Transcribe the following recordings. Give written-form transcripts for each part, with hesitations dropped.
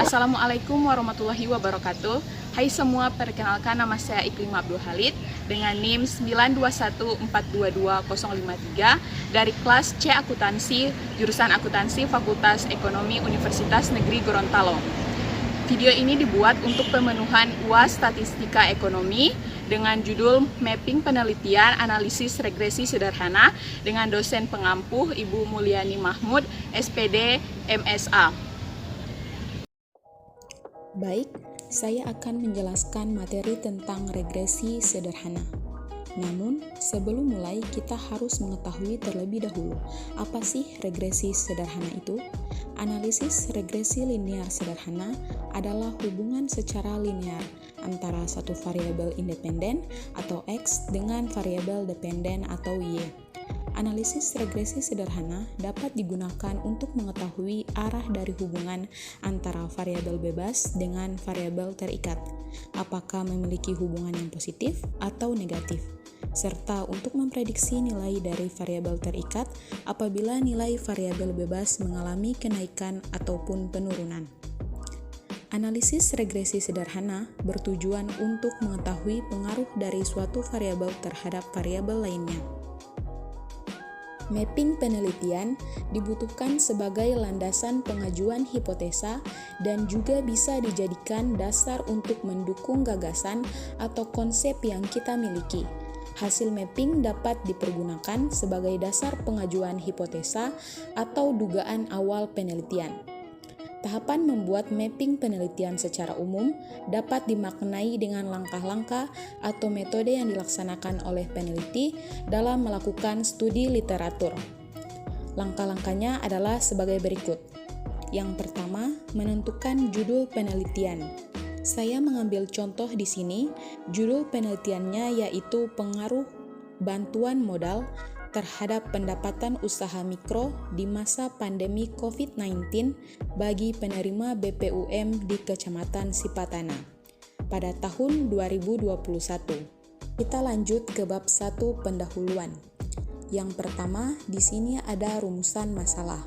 Assalamualaikum warahmatullahi wabarakatuh. Hai semua, perkenalkan nama saya Iklim Abdul Halid dengan NIM 921422053 dari kelas C Akuntansi, jurusan Akuntansi Fakultas Ekonomi Universitas Negeri Gorontalo. Video ini dibuat untuk pemenuhan UAS Statistika Ekonomi dengan judul Mapping Penelitian Analisis Regresi Sederhana dengan dosen pengampuh Ibu Mulyani Mahmud, SPD, MSA. Baik, saya akan menjelaskan materi tentang regresi sederhana. Namun, sebelum mulai kita harus mengetahui terlebih dahulu, apa sih regresi sederhana itu? Analisis regresi linear sederhana adalah hubungan secara linear antara satu variabel independen atau X dengan variabel dependen atau Y. Analisis regresi sederhana dapat digunakan untuk mengetahui arah dari hubungan antara variabel bebas dengan variabel terikat, apakah memiliki hubungan yang positif atau negatif, serta untuk memprediksi nilai dari variabel terikat apabila nilai variabel bebas mengalami kenaikan ataupun penurunan. Analisis regresi sederhana bertujuan untuk mengetahui pengaruh dari suatu variabel terhadap variabel lainnya. Mapping penelitian dibutuhkan sebagai landasan pengajuan hipotesa dan juga bisa dijadikan dasar untuk mendukung gagasan atau konsep yang kita miliki. Hasil mapping dapat dipergunakan sebagai dasar pengajuan hipotesa atau dugaan awal penelitian. Tahapan membuat mapping penelitian secara umum dapat dimaknai dengan langkah-langkah atau metode yang dilaksanakan oleh peneliti dalam melakukan studi literatur. Langkah-langkahnya adalah sebagai berikut. Yang pertama, menentukan judul penelitian. Saya mengambil contoh di sini, judul penelitiannya yaitu pengaruh bantuan modal terhadap pendapatan usaha mikro di masa pandemi COVID-19 bagi penerima BPUM di Kecamatan Sipatana pada tahun 2021. Kita lanjut ke bab 1 pendahuluan. Yang pertama, di sini ada rumusan masalah.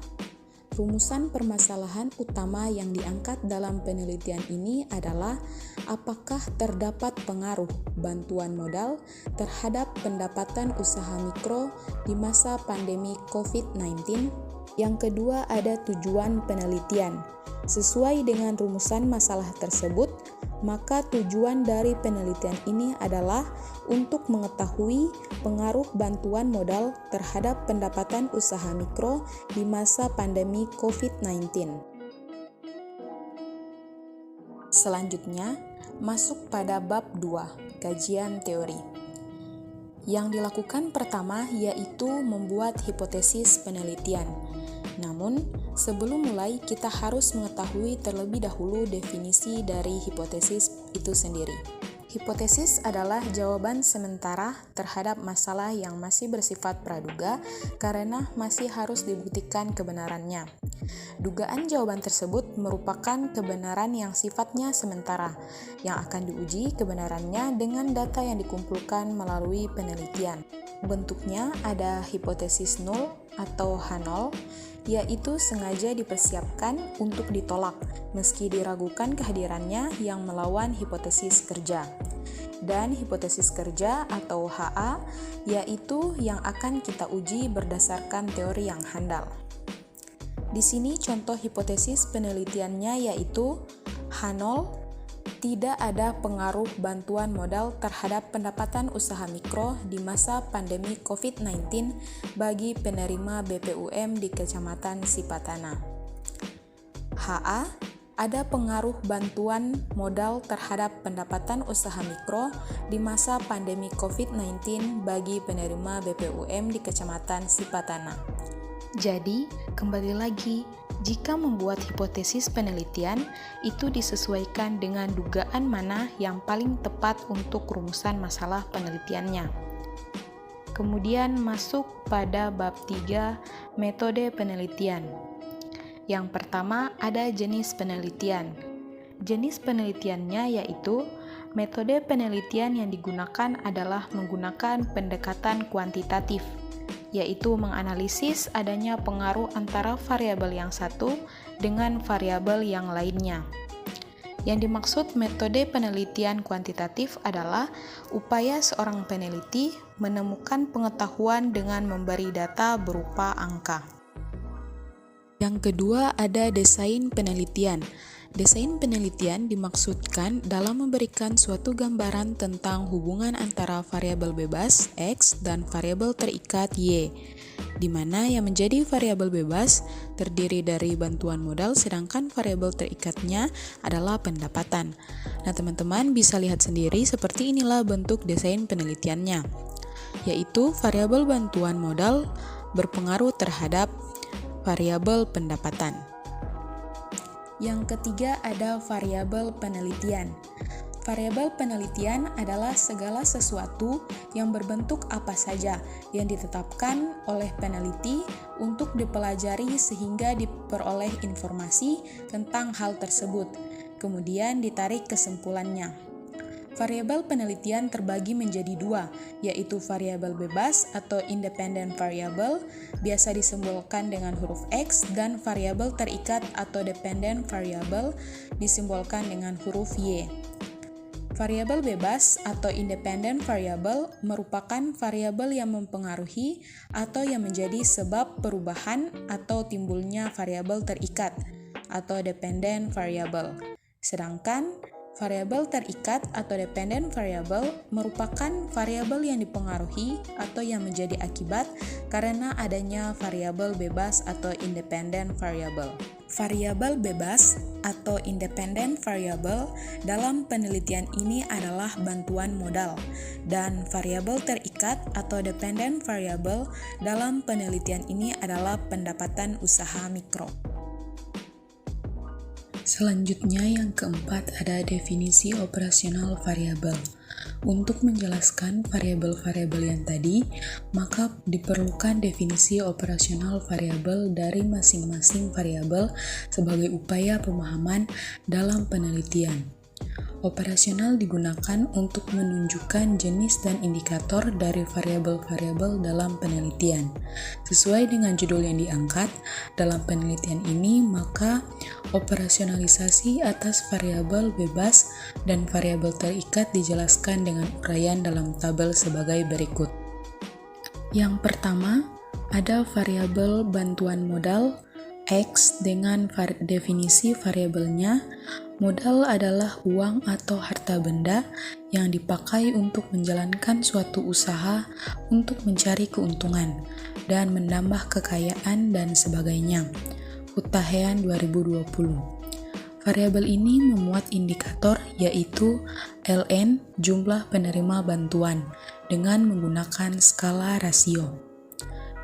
Rumusan permasalahan utama yang diangkat dalam penelitian ini adalah apakah terdapat pengaruh bantuan modal terhadap pendapatan usaha mikro di masa pandemi COVID-19. Yang kedua ada tujuan penelitian. Sesuai dengan rumusan masalah tersebut, maka tujuan dari penelitian ini adalah untuk mengetahui pengaruh bantuan modal terhadap pendapatan usaha mikro di masa pandemi COVID-19. Selanjutnya, masuk pada bab 2, kajian teori. Yang dilakukan pertama yaitu membuat hipotesis penelitian. Namun, sebelum mulai kita harus mengetahui terlebih dahulu definisi dari hipotesis itu sendiri. Hipotesis adalah jawaban sementara terhadap masalah yang masih bersifat praduga karena masih harus dibuktikan kebenarannya. Dugaan jawaban tersebut merupakan kebenaran yang sifatnya sementara, yang akan diuji kebenarannya dengan data yang dikumpulkan melalui penelitian. Bentuknya ada hipotesis nul atau H0, yaitu sengaja dipersiapkan untuk ditolak meski diragukan kehadirannya yang melawan hipotesis kerja. Dan hipotesis kerja atau HA, yaitu yang akan kita uji berdasarkan teori yang handal. Di sini contoh hipotesis penelitiannya yaitu H0, tidak ada pengaruh bantuan modal terhadap pendapatan usaha mikro di masa pandemi COVID-19 bagi penerima BPUM di Kecamatan Sipatana. HA, ada pengaruh bantuan modal terhadap pendapatan usaha mikro di masa pandemi COVID-19 bagi penerima BPUM di Kecamatan Sipatana. Jadi, kembali lagi, jika membuat hipotesis penelitian, itu disesuaikan dengan dugaan mana yang paling tepat untuk rumusan masalah penelitiannya. Kemudian masuk pada bab 3, metode penelitian. Yang pertama ada jenis penelitian. Jenis penelitiannya yaitu metode penelitian yang digunakan adalah menggunakan pendekatan kuantitatif, yaitu menganalisis adanya pengaruh antara variabel yang satu dengan variabel yang lainnya. Yang dimaksud metode penelitian kuantitatif adalah upaya seorang peneliti menemukan pengetahuan dengan memberi data berupa angka. Yang kedua ada desain penelitian. Desain penelitian dimaksudkan dalam memberikan suatu gambaran tentang hubungan antara variabel bebas X dan variabel terikat Y, di mana yang menjadi variabel bebas terdiri dari bantuan modal sedangkan variabel terikatnya adalah pendapatan. Nah, teman-teman bisa lihat sendiri seperti inilah bentuk desain penelitiannya, yaitu variabel bantuan modal berpengaruh terhadap variabel pendapatan. Yang ketiga ada variabel penelitian. Variabel penelitian adalah segala sesuatu yang berbentuk apa saja yang ditetapkan oleh peneliti untuk dipelajari sehingga diperoleh informasi tentang hal tersebut, kemudian ditarik kesimpulannya. Variabel penelitian terbagi menjadi dua, yaitu variabel bebas atau independent variable, biasa disimbolkan dengan huruf X, dan variabel terikat atau dependent variable, disimbolkan dengan huruf Y. Variabel bebas atau independent variable merupakan variabel yang mempengaruhi atau yang menjadi sebab perubahan atau timbulnya variabel terikat atau dependent variable. Sedangkan variabel terikat atau dependent variable merupakan variabel yang dipengaruhi atau yang menjadi akibat karena adanya variabel bebas atau independent variable. Variabel bebas atau independent variable dalam penelitian ini adalah bantuan modal, dan variabel terikat atau dependent variable dalam penelitian ini adalah pendapatan usaha mikro. Selanjutnya yang keempat ada definisi operasional variabel. Untuk menjelaskan variabel-variabel yang tadi, maka diperlukan definisi operasional variabel dari masing-masing variabel sebagai upaya pemahaman dalam penelitian. Operasional digunakan untuk menunjukkan jenis dan indikator dari variabel-variabel dalam penelitian. Sesuai dengan judul yang diangkat, dalam penelitian ini maka operasionalisasi atas variabel bebas dan variabel terikat dijelaskan dengan uraian dalam tabel sebagai berikut. Yang pertama, ada variabel bantuan modal X dengan definisi variabelnya. Modal adalah uang atau harta benda yang dipakai untuk menjalankan suatu usaha untuk mencari keuntungan dan menambah kekayaan dan sebagainya. Hutahean 2020. Variabel ini memuat indikator yaitu LN, jumlah penerima bantuan, dengan menggunakan skala rasio.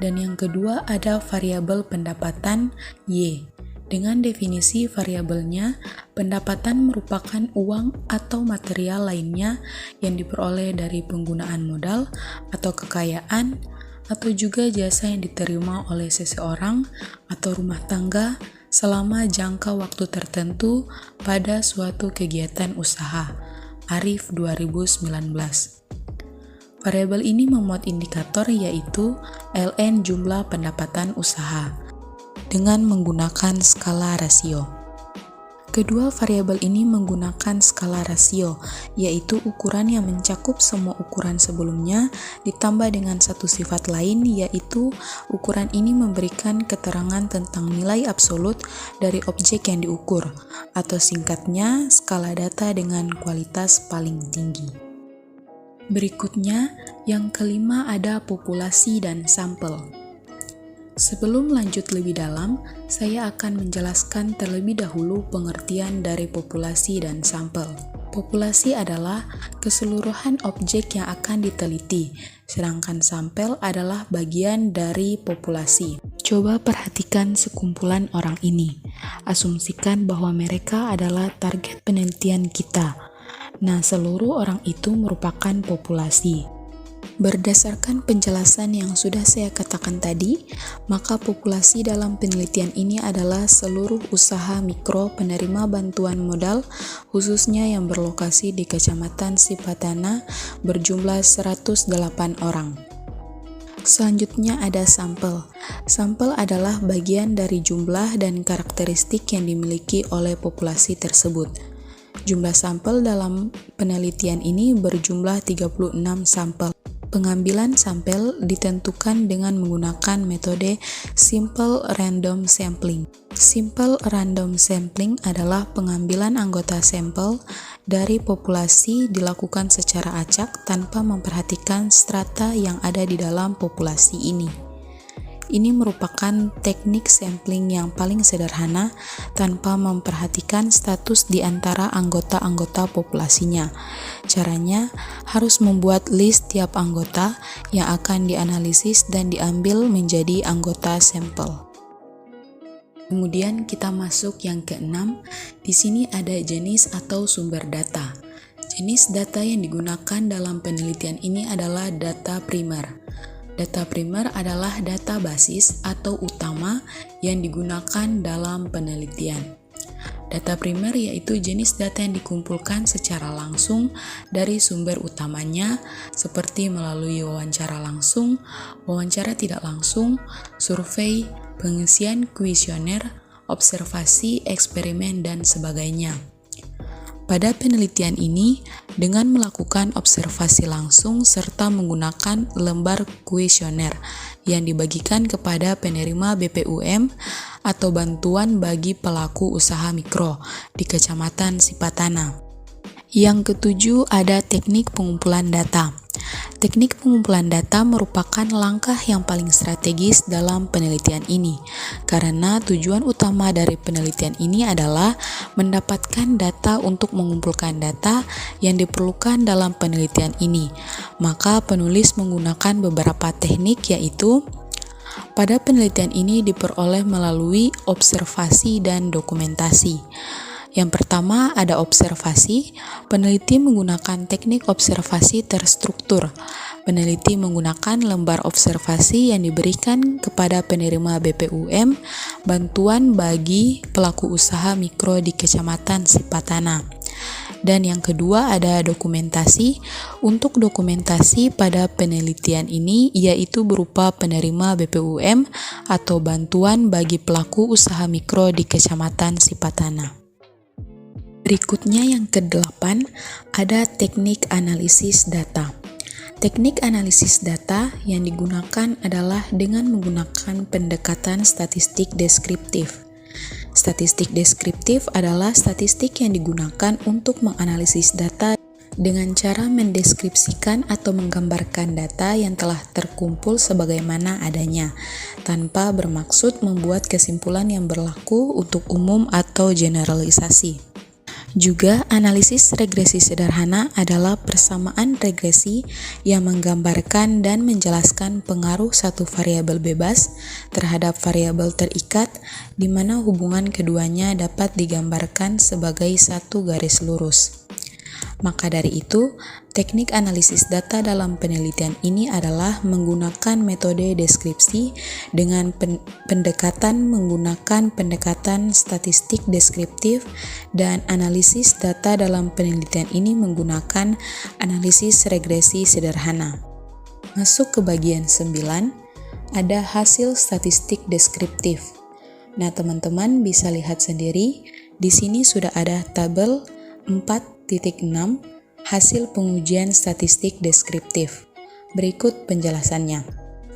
Dan yang kedua ada variabel pendapatan Y. Dengan definisi variabelnya, pendapatan merupakan uang atau material lainnya yang diperoleh dari penggunaan modal atau kekayaan, atau juga jasa yang diterima oleh seseorang atau rumah tangga selama jangka waktu tertentu pada suatu kegiatan usaha. Arif 2019. Variabel ini memuat indikator yaitu LN jumlah pendapatan usaha dengan menggunakan skala rasio. Kedua variabel ini menggunakan skala rasio, yaitu ukuran yang mencakup semua ukuran sebelumnya ditambah dengan satu sifat lain, yaitu ukuran ini memberikan keterangan tentang nilai absolut dari objek yang diukur, atau singkatnya skala data dengan kualitas paling tinggi. Berikutnya, yang kelima ada populasi dan sampel. Sebelum lanjut lebih dalam, saya akan menjelaskan terlebih dahulu pengertian dari populasi dan sampel. Populasi adalah keseluruhan objek yang akan diteliti, sedangkan sampel adalah bagian dari populasi. Coba perhatikan sekumpulan orang ini. Asumsikan bahwa mereka adalah target penelitian kita. Nah, seluruh orang itu merupakan populasi. Berdasarkan penjelasan yang sudah saya katakan tadi, maka populasi dalam penelitian ini adalah seluruh usaha mikro penerima bantuan modal, khususnya yang berlokasi di Kecamatan Sipatana berjumlah 108 orang. Selanjutnya ada sampel. Sampel adalah bagian dari jumlah dan karakteristik yang dimiliki oleh populasi tersebut. Jumlah sampel dalam penelitian ini berjumlah 36 sampel. Pengambilan sampel ditentukan dengan menggunakan metode Simple Random Sampling. Simple Random Sampling adalah pengambilan anggota sampel dari populasi dilakukan secara acak tanpa memperhatikan strata yang ada di dalam populasi ini. Ini merupakan teknik sampling yang paling sederhana tanpa memperhatikan status di antara anggota-anggota populasinya. Caranya harus membuat list tiap anggota yang akan dianalisis dan diambil menjadi anggota sampel. Kemudian kita masuk yang keenam. Di sini ada jenis atau sumber data. Jenis data yang digunakan dalam penelitian ini adalah data primer. Data primer adalah data basis atau utama yang digunakan dalam penelitian. Data primer yaitu jenis data yang dikumpulkan secara langsung dari sumber utamanya, seperti melalui wawancara langsung, wawancara tidak langsung, survei, pengisian kuesioner, observasi, eksperimen, dan sebagainya. Pada penelitian ini, dengan melakukan observasi langsung serta menggunakan lembar kuesioner yang dibagikan kepada penerima BPUM atau bantuan bagi pelaku usaha mikro di Kecamatan Sipatana. Yang ketujuh ada teknik pengumpulan data. Teknik pengumpulan data merupakan langkah yang paling strategis dalam penelitian ini, karena tujuan utama dari penelitian ini adalah mendapatkan data untuk mengumpulkan data yang diperlukan dalam penelitian ini. Maka penulis menggunakan beberapa teknik, yaitu pada penelitian ini diperoleh melalui observasi dan dokumentasi. Yang pertama ada observasi. Peneliti menggunakan teknik observasi terstruktur. Peneliti menggunakan lembar observasi yang diberikan kepada penerima BPUM bantuan bagi pelaku usaha mikro di Kecamatan Sipatana. Dan yang kedua ada dokumentasi. Untuk dokumentasi pada penelitian ini yaitu berupa penerima BPUM atau bantuan bagi pelaku usaha mikro di Kecamatan Sipatana. Berikutnya yang ke-8 ada teknik analisis data. Teknik analisis data yang digunakan adalah dengan menggunakan pendekatan statistik deskriptif. Statistik deskriptif adalah statistik yang digunakan untuk menganalisis data dengan cara mendeskripsikan atau menggambarkan data yang telah terkumpul sebagaimana adanya, tanpa bermaksud membuat kesimpulan yang berlaku untuk umum atau generalisasi. Juga, analisis regresi sederhana adalah persamaan regresi yang menggambarkan dan menjelaskan pengaruh satu variabel bebas terhadap variabel terikat, di mana hubungan keduanya dapat digambarkan sebagai satu garis lurus. Maka dari itu, teknik analisis data dalam penelitian ini adalah menggunakan metode deskripsi dengan pendekatan statistik deskriptif, dan analisis data dalam penelitian ini menggunakan analisis regresi sederhana. Masuk ke bagian 9, ada hasil statistik deskriptif. Nah, teman-teman bisa lihat sendiri, di sini sudah ada tabel 4.6 hasil pengujian statistik deskriptif. Berikut penjelasannya.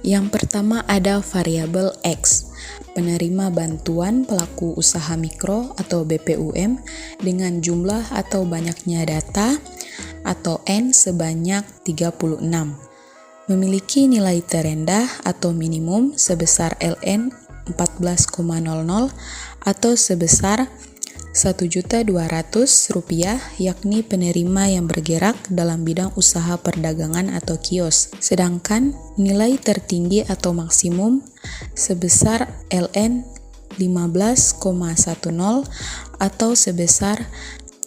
Yang pertama ada variabel X, penerima bantuan pelaku usaha mikro atau BPUM dengan jumlah atau banyaknya data atau N sebanyak 36. Memiliki nilai terendah atau minimum sebesar ln 14,00 atau sebesar Rp1.200.000 yakni penerima yang bergerak dalam bidang usaha perdagangan atau kios. Sedangkan nilai tertinggi atau maksimum sebesar Ln 15,10 atau sebesar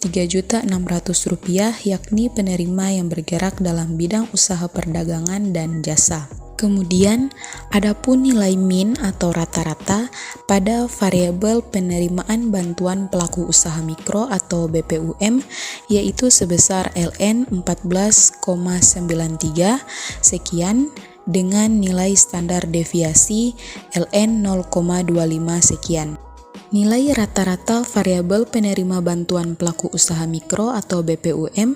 Rp3.600.000 yakni penerima yang bergerak dalam bidang usaha perdagangan dan jasa. Kemudian, adapun nilai min atau rata-rata pada variabel penerimaan bantuan pelaku usaha mikro atau BPUM yaitu sebesar Ln 14,93 sekian dengan nilai standar deviasi Ln 0,25 sekian. Nilai rata-rata variabel penerima bantuan pelaku usaha mikro atau BPUM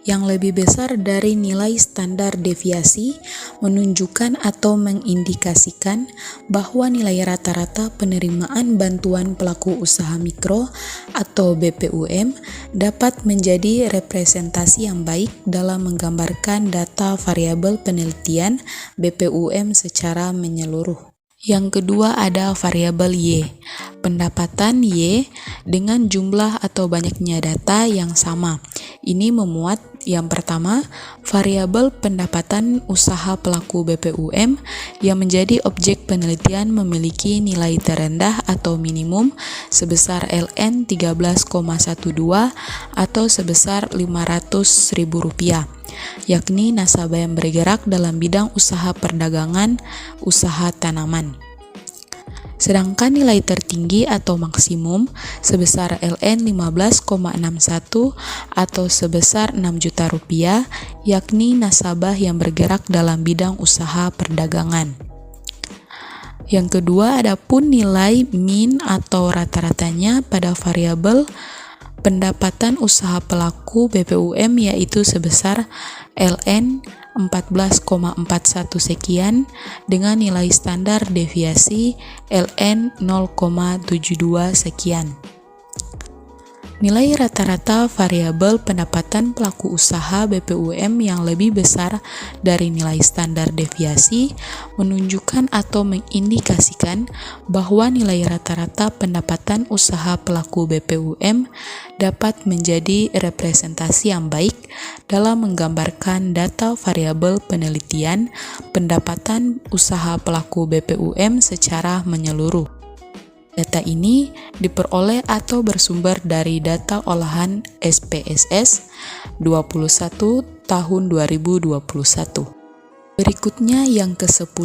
yang lebih besar dari nilai standar deviasi menunjukkan atau mengindikasikan bahwa nilai rata-rata penerimaan bantuan pelaku usaha mikro atau BPUM dapat menjadi representasi yang baik dalam menggambarkan data variabel penelitian BPUM secara menyeluruh. Yang kedua ada variabel Y. Pendapatan Y dengan jumlah atau banyaknya data yang sama. Ini memuat yang pertama, variabel pendapatan usaha pelaku BPUM yang menjadi objek penelitian memiliki nilai terendah atau minimum sebesar Ln 13,12 atau sebesar Rp500.000. Yakni nasabah yang bergerak dalam bidang usaha perdagangan, usaha tanaman. Sedangkan nilai tertinggi atau maksimum sebesar Ln 15,61 atau sebesar Rp6 juta, yakni nasabah yang bergerak dalam bidang usaha perdagangan. Yang kedua, adapun nilai min atau rata-ratanya pada variabel pendapatan usaha pelaku BPUM yaitu sebesar Ln 14,41 sekian dengan nilai standar deviasi Ln 0,72 sekian. Nilai rata-rata variabel pendapatan pelaku usaha BPUM yang lebih besar dari nilai standar deviasi menunjukkan atau mengindikasikan bahwa nilai rata-rata pendapatan usaha pelaku BPUM dapat menjadi representasi yang baik dalam menggambarkan data variabel penelitian pendapatan usaha pelaku BPUM secara menyeluruh. Data ini diperoleh atau bersumber dari data olahan SPSS 21 tahun 2021. Berikutnya yang ke-10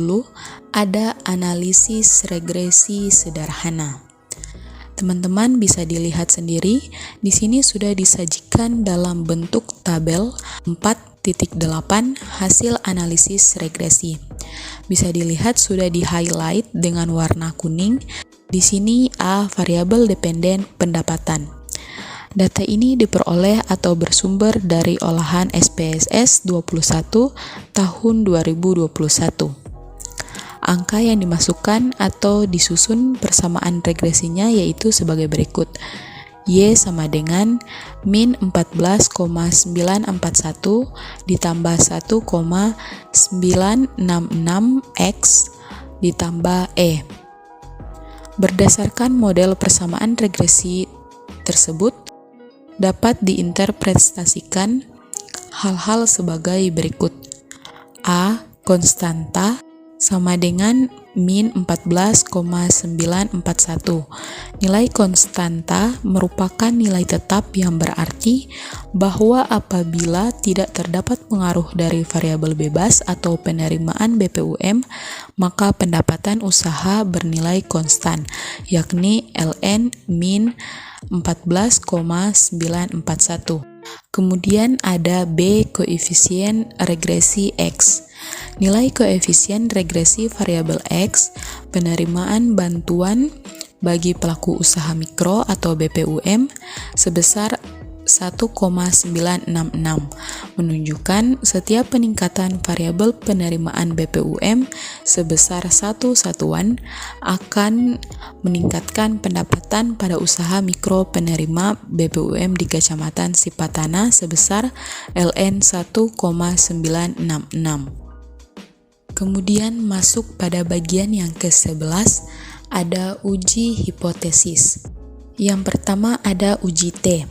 ada analisis regresi sederhana. Teman-teman bisa dilihat sendiri, di sini sudah disajikan dalam bentuk tabel 4.8 hasil analisis regresi. Bisa dilihat sudah di-highlight dengan warna kuning. Di sini A variabel dependen pendapatan. Data ini diperoleh atau bersumber dari olahan SPSS 21 tahun 2021. Angka yang dimasukkan atau disusun persamaan regresinya yaitu sebagai berikut. Y sama dengan min 14,941 ditambah 1,966X ditambah E. Berdasarkan model persamaan regresi tersebut, dapat diinterpretasikan hal-hal sebagai berikut. A. Konstanta sama dengan min 14,941. Nilai konstanta merupakan nilai tetap yang berarti bahwa apabila tidak terdapat pengaruh dari variabel bebas atau penerimaan BPUM, maka pendapatan usaha bernilai konstan, yakni Ln min 14,941. Kemudian ada B. Koefisien regresi X. Nilai koefisien regresi variabel X penerimaan bantuan bagi pelaku usaha mikro atau BPUM sebesar 1,966 menunjukkan setiap peningkatan variabel penerimaan BPUM sebesar 1 satuan akan meningkatkan pendapatan pada usaha mikro penerima BPUM di Kecamatan Sipatana sebesar Ln 1,966. Kemudian masuk pada bagian yang ke-11 ada uji hipotesis. Yang pertama ada uji T.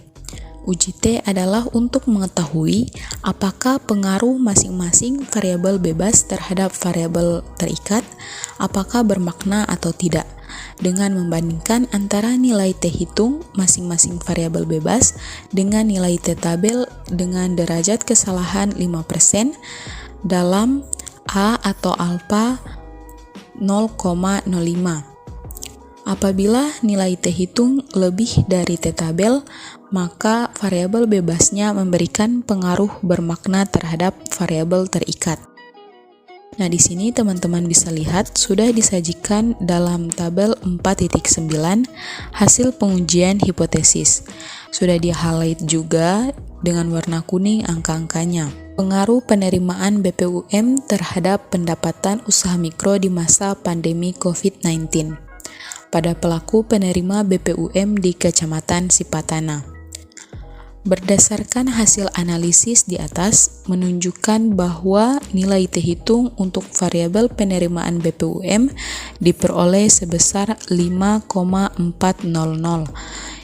Uji T adalah untuk mengetahui apakah pengaruh masing-masing variabel bebas terhadap variabel terikat, apakah bermakna atau tidak, dengan membandingkan antara nilai T hitung masing-masing variabel bebas dengan nilai T tabel dengan derajat kesalahan 5% dalam A atau alfa 0,05. Apabila nilai T hitung lebih dari T tabel, maka variabel bebasnya memberikan pengaruh bermakna terhadap variabel terikat. Nah, di sini teman-teman bisa lihat sudah disajikan dalam tabel 4.9 hasil pengujian hipotesis. Sudah di-highlight juga dengan warna kuning angka-angkanya. Pengaruh penerimaan BPUM terhadap pendapatan usaha mikro di masa pandemi COVID-19 pada pelaku penerima BPUM di Kecamatan Sipatana. Berdasarkan hasil analisis di atas menunjukkan bahwa nilai T hitung untuk variabel penerimaan BPUM diperoleh sebesar 5,400,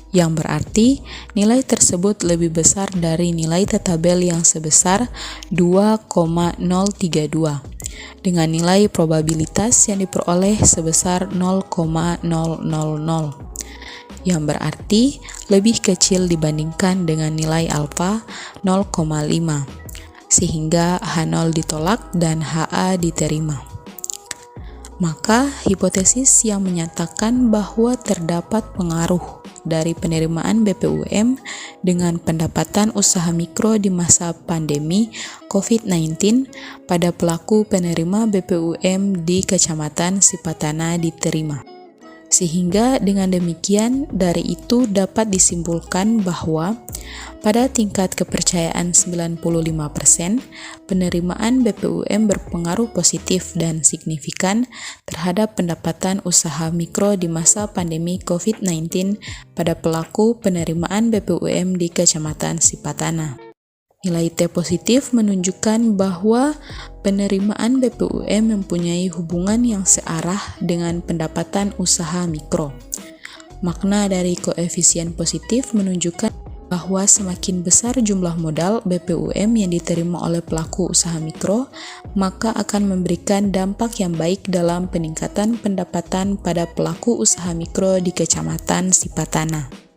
yang berarti nilai tersebut lebih besar dari nilai T tabel yang sebesar 2,032 dengan nilai probabilitas yang diperoleh sebesar 0,000, yang berarti lebih kecil dibandingkan dengan nilai alfa 0,5, sehingga H0 ditolak dan HA diterima. Maka hipotesis yang menyatakan bahwa terdapat pengaruh dari penerimaan BPUM dengan pendapatan usaha mikro di masa pandemi COVID-19 pada pelaku penerima BPUM di Kecamatan Sipatana diterima. Sehingga dengan demikian dari itu dapat disimpulkan bahwa pada tingkat kepercayaan 95%, penerimaan BPUM berpengaruh positif dan signifikan terhadap pendapatan usaha mikro di masa pandemi COVID-19 pada pelaku penerimaan BPUM di Kecamatan Sipatana. Nilai T positif menunjukkan bahwa penerimaan BPUM mempunyai hubungan yang searah dengan pendapatan usaha mikro. Makna dari koefisien positif menunjukkan bahwa semakin besar jumlah modal BPUM yang diterima oleh pelaku usaha mikro, maka akan memberikan dampak yang baik dalam peningkatan pendapatan pada pelaku usaha mikro di Kecamatan Sipatana.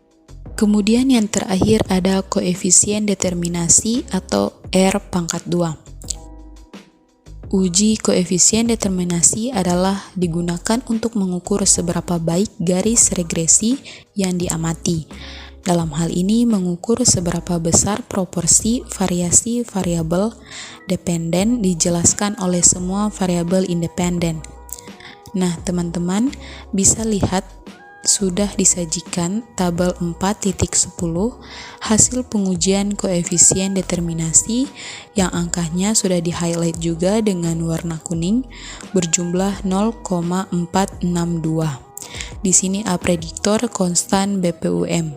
Kemudian yang terakhir ada koefisien determinasi atau R⁻². Uji koefisien determinasi adalah digunakan untuk mengukur seberapa baik garis regresi yang diamati. Dalam hal ini mengukur seberapa besar proporsi variasi variabel dependen dijelaskan oleh semua variabel independen. Nah, teman-teman bisa lihat sudah disajikan tabel 4.10 hasil pengujian koefisien determinasi yang angkanya sudah di-highlight juga dengan warna kuning berjumlah 0,462. Di sini A prediktor konstan BPUM.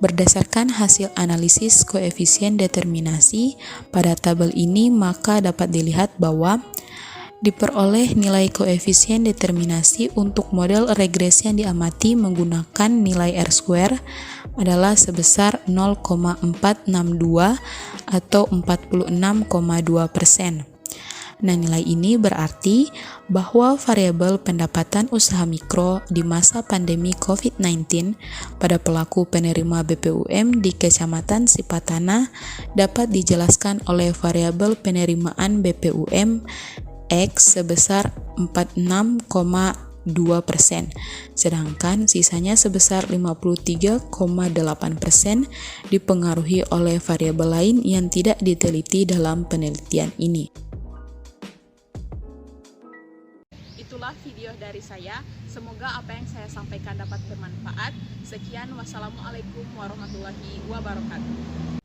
Berdasarkan hasil analisis koefisien determinasi pada tabel ini, maka dapat dilihat bahwa diperoleh nilai koefisien determinasi untuk model regresi yang diamati menggunakan nilai R² adalah sebesar 0,462 atau 46,2%. Nah, nilai ini berarti bahwa variabel pendapatan usaha mikro di masa pandemi COVID-19 pada pelaku penerima BPUM di Kecamatan Sipatana dapat dijelaskan oleh variabel penerimaan BPUM X sebesar 46,2%, sedangkan sisanya sebesar 53,8% dipengaruhi oleh variabel lain yang tidak diteliti dalam penelitian ini. Itulah video dari saya. Semoga apa yang saya sampaikan dapat bermanfaat. Sekian, wassalamualaikum warahmatullahi wabarakatuh.